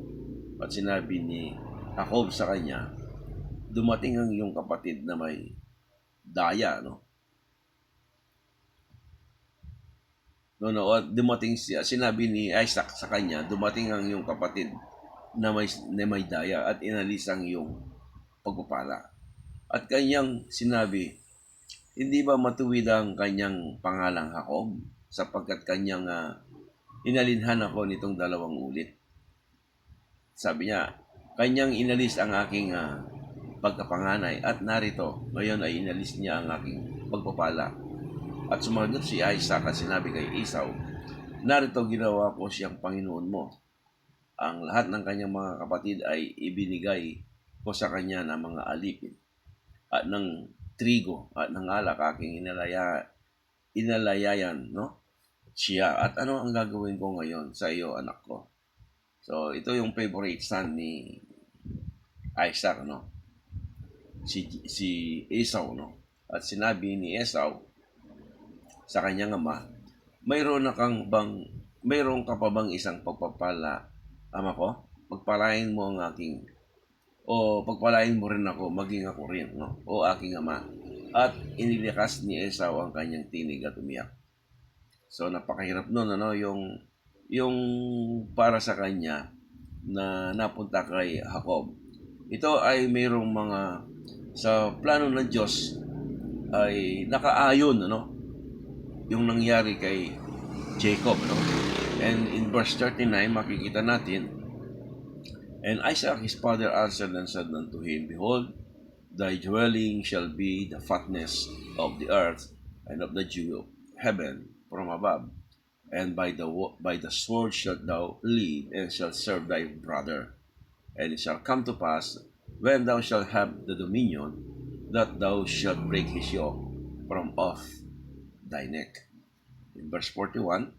Speaker 1: At sinabi ni Jacob sa kanya, dumating ang iyong kapatid na may daya. No? At dumating siya, sinabi ni Isaac sa kanya, dumating ang iyong kapatid na may daya at inalis ang iyong pagpapala. At kanyang sinabi, hindi ba matuwid ang kanyang pangalang Jacob sapagkat kanyang inalinhan ako nitong 2 ulit. Sabi niya, kanyang inalis ang aking pagkapanganay at narito, ngayon ay inalis niya ang aking pagpapala. At sumagot si Isaac at sinabi kay Esau, narito ginawa ko siyang Panginoon mo. Ang lahat ng kanyang mga kapatid ay ibinigay ko sa kanya ng mga alipin at ng trigo at ng alak aking inalayayan, no? Siya. At ano ang gagawin ko ngayon sa iyo, anak ko? So, ito yung favorite son ni Isaac, no? Si Esau, no? At sinabi ni Esau sa kanyang ama, mayroon ka pa bang isang pagpapala, ama ko? Pagpalain mo ang aking o pagpalain mo rin ako, maging ako rin, no? O aking ama. At inilikas ni Esau ang kanyang tinig at umiyak. So, napakahirap nun, ano? Yung para sa kanya na napunta kay Jacob. Ito ay mayroong mga, sa plano ng Diyos, ay nakaayon, ano? Yung nangyari kay Jacob, no? And in verse 39, makikita natin, and Isaac his father answered and said unto him, behold, thy dwelling shall be the fatness of the earth and of the dew of heaven from above. And by the sword shalt thou live, and shalt serve thy brother. And it shall come to pass, when thou shalt have the dominion, that thou shalt break his yoke from off thy neck. In verse 41,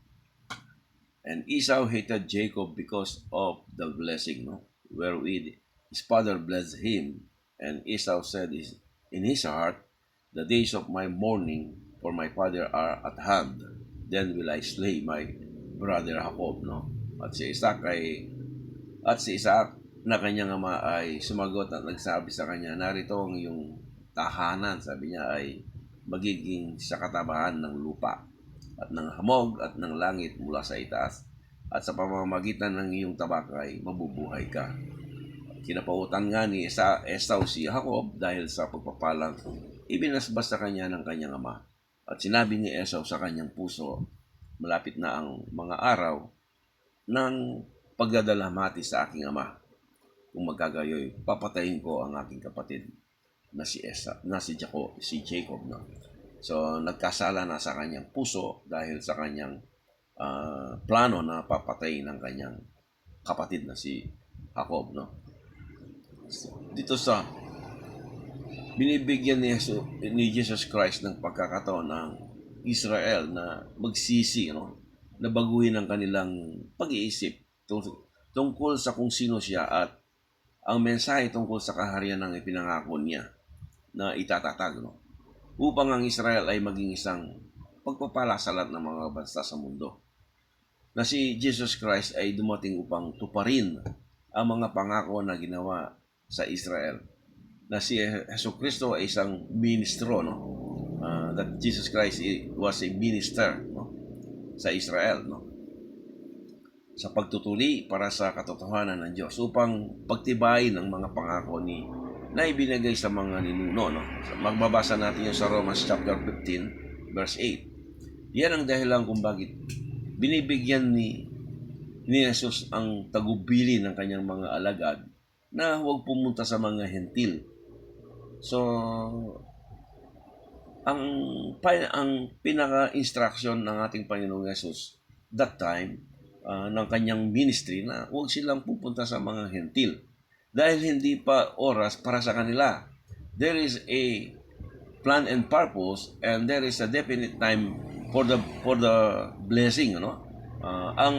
Speaker 1: and Esau hated Jacob because of the blessing, no? Wherewith his father blessed him. And Esau said in his heart, the days of my mourning for my father are at hand. Then will I slay my brother Jacob, no? At si Isaac na kanyang ama ay sumagot at nagsabi sa kanya, narito ang iyong tahanan, sabi niya, ay magiging sa katabahan ng lupa at ng hamog at ng langit mula sa itaas, at sa pamamagitan ng iyong tabakay mabubuhay ka. Kinapautan nga ni Esau si Jacob dahil sa pagpapalang ibinasbas sa kanya ng kanyang ama. At sinabi ni Esau sa kanyang puso, malapit na ang mga araw ng pagdadalamhati sa aking ama. Kung magkagayoy, papatayin ko ang aking kapatid na si Jacob, no? So, nagkasala na sa kanyang puso dahil sa kanyang plano na papatayin ng kanyang kapatid na si Jacob, no? So, dito sa binibigyan ni Jesus Christ ng pagkakataon ng Israel na magsisi, no? Na baguhin ang kanilang pag-iisip tungkol sa kung sino siya at ang mensahe tungkol sa kaharian ng ipinangako niya na itatatag, no? Upang ang Israel ay maging isang pagpapala sa lahat ng mga bansa sa mundo. Na si Jesus Christ ay dumating upang tuparin ang mga pangako na ginawa sa Israel. Na si Jesucristo ay isang ministro, no? That Jesus Christ was a minister, no? Sa Israel, no? Sa pagtutuli para sa katotohanan ng Diyos upang pagtibayin ang mga pangako na ibinigay sa mga ninuno, no? So, magbabasa natin yung sa Romans chapter 15 verse 8. Yan ang dahilan kung bakit binibigyan ni Jesus ang tagubili ng kanyang mga alagad na huwag pumunta sa mga hentil. So, ang pinaka-instruction ng ating Panginoong Jesus that time ng kanyang ministry na huwag silang pupunta sa mga hentil dahil hindi pa oras para sa kanila. There is a plan and purpose and there is a definite time for the blessing, no? Ang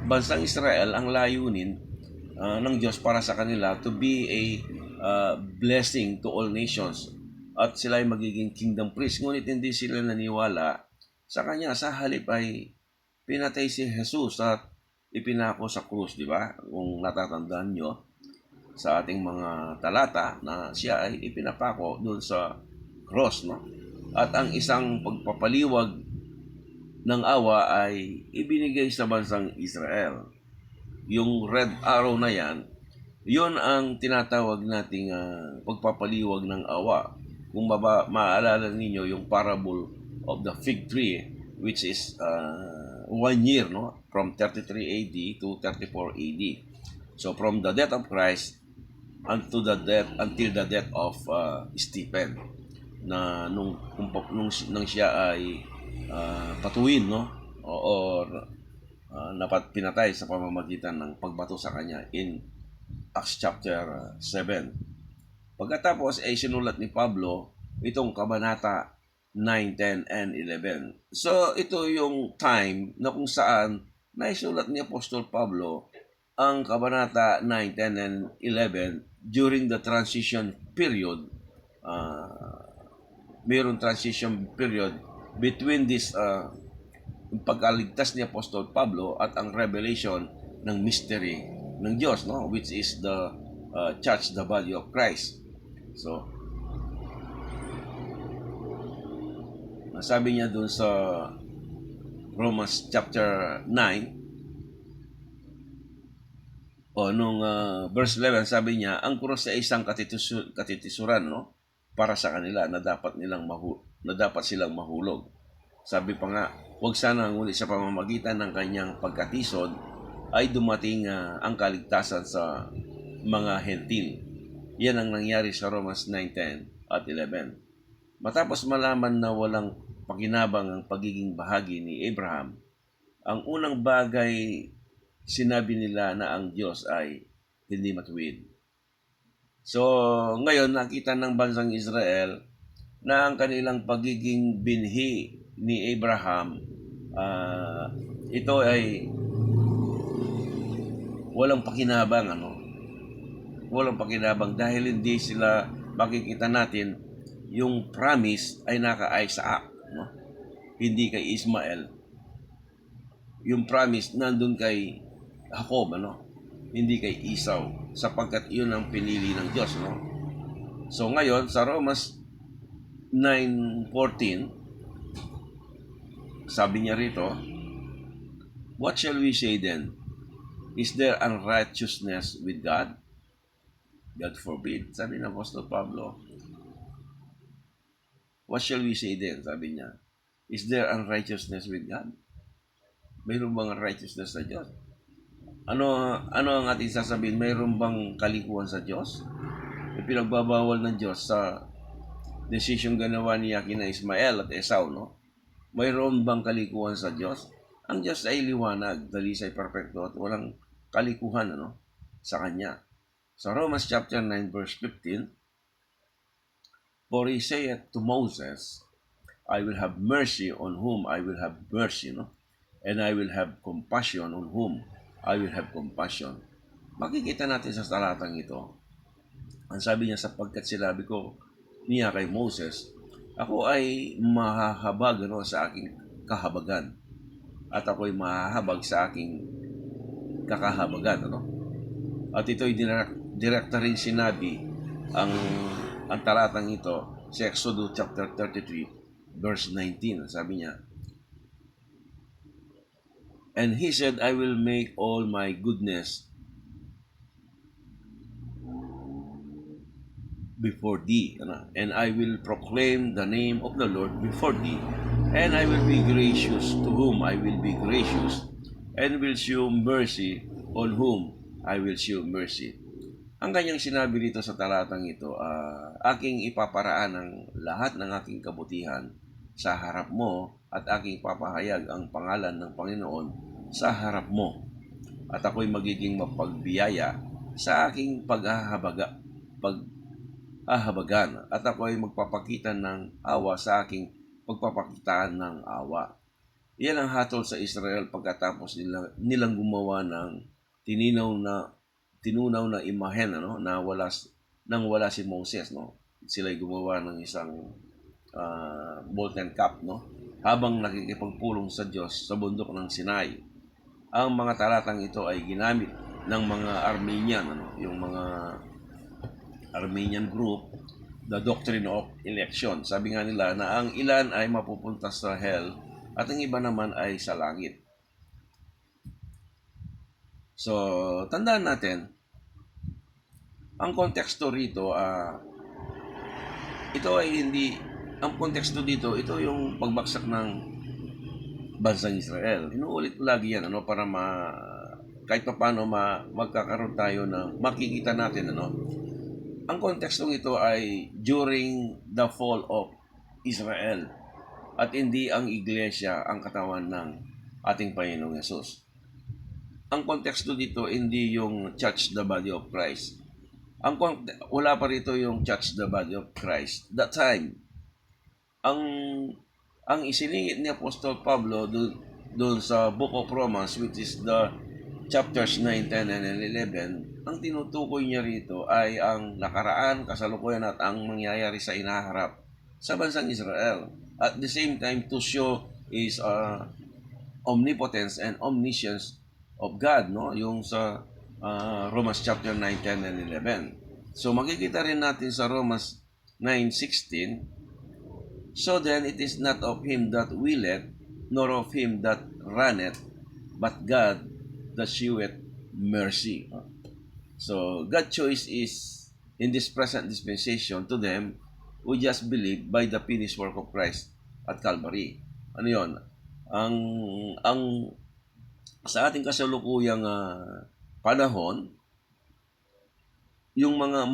Speaker 1: bansang Israel, ang layunin ng Diyos para sa kanila to be a blessing to all nations, at sila ay magiging kingdom priest. Ngunit hindi sila naniwala sa kanya. Sa halip ay pinatay si Jesus at ipinako sa krus, di ba? Kung natatandaan nyo sa ating mga talata na siya ay ipinapako doon sa cross, no? At ang isang pagpapaliwag ng awa ay ibinigay sa bansang Israel. Yung red arrow na yan, yun ang tinatawag nating pagpapaliwag ng awa. Kung maaalala ninyo yung parable of the fig tree, which is 1 year, no? From 33 AD to 34 AD. So from the death of Christ until the death of Stephen, na nung siya ay patuwin, no? Or pinatay sa pamamagitan ng pagbato sa kanya in Acts chapter 7. Pagkatapos ay sinulat ni Pablo itong kabanata 9, 10, and 11. So ito yung time na kung saan naisulat ni Apostol Pablo ang kabanata 9, 10, and 11 during the transition period. Mayroong transition period between this pagkaligtas ni Apostol Pablo at ang revelation ng mystery ng Diyos, no? Which is the church, the body of Christ. So, sabi niya doon sa Romans chapter 9, nung verse 11, sabi niya, ang krus ay isang katitisuran, no? Para sa kanila na dapat silang mahulog. Sabi pa nga, huwag sana ngunit sa pamamagitan ng kanyang pagkatisod ay dumating ang kaligtasan sa mga hentil. Yan ang nangyari sa Romans 9, 10 at 11. Matapos malaman na walang pakinabang ang pagiging bahagi ni Abraham, ang unang bagay sinabi nila na ang Diyos ay hindi matuwid. So, ngayon nakita ng bansang Israel na ang kanilang pagiging binhi ni Abraham, ito ay walang pakinabang, walang pakinabang, dahil hindi sila, makikita natin yung promise ay naka-Isaac, no? Hindi kay Ismael. Yung promise nandun kay Jacob, hindi kay Esau, sapagkat yun ang pinili ng Diyos, no? So ngayon sa Romans 9:14, sabi niya rito, what shall we say then? Is there unrighteousness with God? God forbid. Sabi ng Apostol Pablo, what shall we say then? Sabi niya, is there unrighteousness with God? Mayroon bang righteousness sa Diyos? Ano ang ating sasabihin? Mayroon bang kalikuhan sa Diyos? Pinagbabawal ng Diyos sa decision ganawa niya kina Ismael at Esau, no? Mayroon bang kalikuhan sa Diyos? Ang Diyos ay liwanag, dalisay, perfecto, at walang kalikuhan, sa Kanya. Sa Romans chapter 9 verse 15, for he saith to Moses, I will have mercy on whom I will have mercy, and I will have compassion on whom I will have compassion. Makikita natin sa talatang ito, ang sabi niya, sapagkat sinabi ko niya kay Moses, ako ay mahahabag sa aking kahabagan, at ako ay mahahabag sa aking kakahabagan. At ito'y direkta rin sinabi ang talatang ito sa Exodus chapter 33 verse 19. Sabi niya, and he said, I will make all my goodness before thee, and I will proclaim the name of the Lord before thee, and I will be gracious to whom I will be gracious, and will show mercy on whom I will show mercy. Ang kanyang sinabi dito sa talatang ito, aking ipaparaan ang lahat ng aking kabutihan sa harap mo, at aking papahayag ang pangalan ng Panginoon sa harap mo, at ako'y magiging mapagbiyaya sa aking paghahabagan, at ako'y magpapakita ng awa sa aking pagpapakitaan ng awa. Yan ang hatol sa Israel pagkatapos nilang gumawa ng tininaw na tinunaw na imahen, na nang wala si Moses, no. Sila'y gumawa ng isang molten calf, no, habang nakikipagpulong sa Diyos sa bundok ng Sinai. Ang mga talatang ito ay ginamit ng mga Armenian, yung mga Armenian group, the doctrine of election. Sabi nga nila na ang ilan ay mapupunta sa hell at ang iba naman ay sa langit. So, tandaan natin, ang konteksto rito, ito ay hindi, ang konteksto dito, ito yung pagbagsak ng bansang Israel. Inuulit ko lagi yan, para kahit pa paano magkakaroon tayo ng makikita natin, ang kontekstong ito ay during the fall of Israel at hindi ang iglesia ang katawan ng ating Panginoong Yesus. Ang konteksto dito hindi yung church the body of Christ. Wala pa rito yung church the body of Christ. That time, ang isiningit ni Apostol Pablo doon sa Book of Romans, which is the chapters 9, 10, and 11, ang tinutukoy niya rito ay ang nakaraan, kasalukuyan at ang mangyayari sa inaharap sa bansang Israel. At the same time, to show is omnipotence and omniscience of God, no? Yung sa Romans chapter 9, 10, and 11. So makikita rin natin sa Romans 9:16, so then it is not of him that willeth, nor of him that runneth, but God that sheweth mercy. So God's choice is in this present dispensation to them who just believe by the finished work of Christ at Calvary. Ano yon? Ang sa ating kasalukuyang panahon, yung mga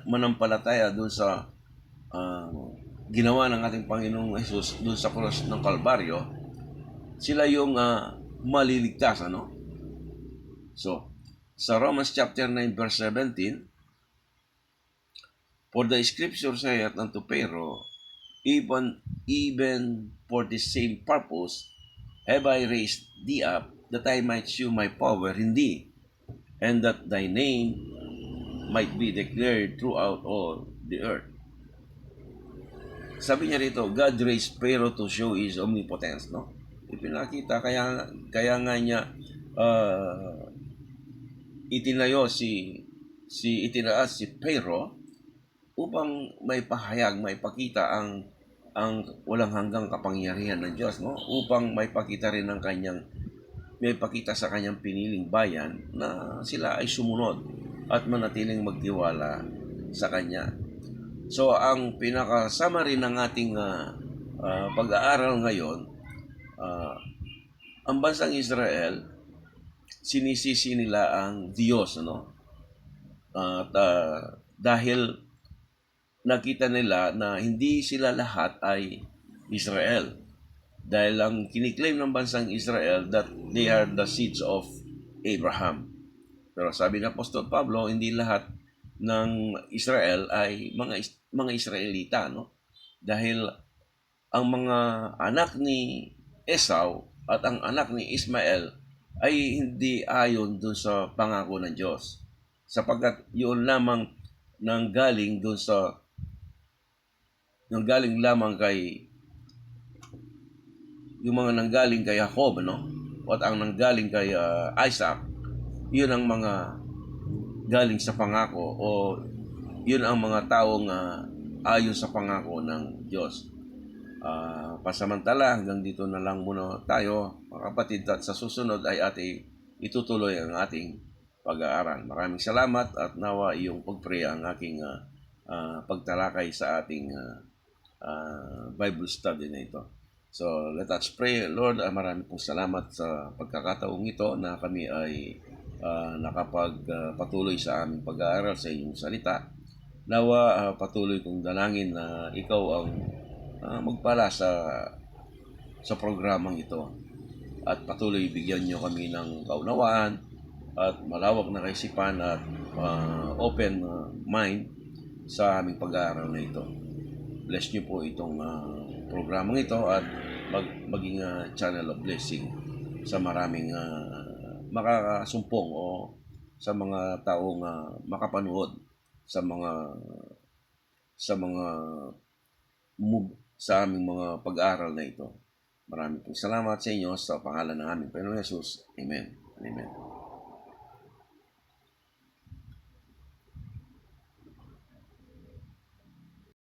Speaker 1: manampalataya doon sa ginawa ng ating Panginoong Jesus doon sa cross ng Kalbaryo, sila yung maliligtas, So, sa Romans chapter 9 verse 17, for the scripture saith unto Pharaoh, even for the same purpose have I raised thee up, that I might shew my power in thee, and that thy name might be declared throughout all the earth. Sabi niya rito, God raised Pharaoh to show his omnipotence, no? Ipinakita, kaya nga niya itinaas si Pharaoh upang may pahayag, may pakita ang walang hanggang kapangyarihan ng Diyos, no? Upang may pakita rin may pakita sa kanyang piniling bayan na sila ay sumunod at manatiling magtiwala sa kanya. So, ang pinaka-summary ng ating pag-aaral ngayon, ang bansang Israel, sinisisi nila ang Diyos, At dahil nakita nila na hindi sila lahat ay Israel. Dahil ang kiniklaim ng bansang Israel that they are the seeds of Abraham. Pero sabi ng Apostol Pablo, hindi lahat ng Israel ay mga Israelita, Dahil ang mga anak ni Esau at ang anak ni Ismael ay hindi ayon dun sa pangako ng Diyos. Sapagkat yun lamang nanggaling lamang kay yung mga nanggaling kay Jacob, At ang nanggaling kay Isaac, yun ang mga galing sa pangako o yun ang mga taong ayon sa pangako ng Diyos. Pasamantala, hanggang dito na lang muna tayo, mga kapatid, at sa susunod ay itutuloy ang ating pag-aaral. Maraming salamat at nawa iyong pag-pray ang aking pagtalakay sa ating Bible study na ito. So, let us pray. Lord, maraming pong salamat sa pagkakataong ito na kami ay nakapagpatuloy sa aming pag-aaral sa iyong salita. Nawa patuloy kong dalangin na ikaw ang magpala sa programang ito at patuloy bigyan niyo kami ng kaunawaan at malawak na kaisipan at open mind sa aming pag-aaral na ito. Bless niyo po itong programang ito at maging channel of blessing sa maraming makakasumpong o sa mga taong makapanood sa mga sa aming mga pag-aaral na ito. Maraming salamat sa inyo sa pangalan ng aming Panginoon Yesus. Amen. Amen.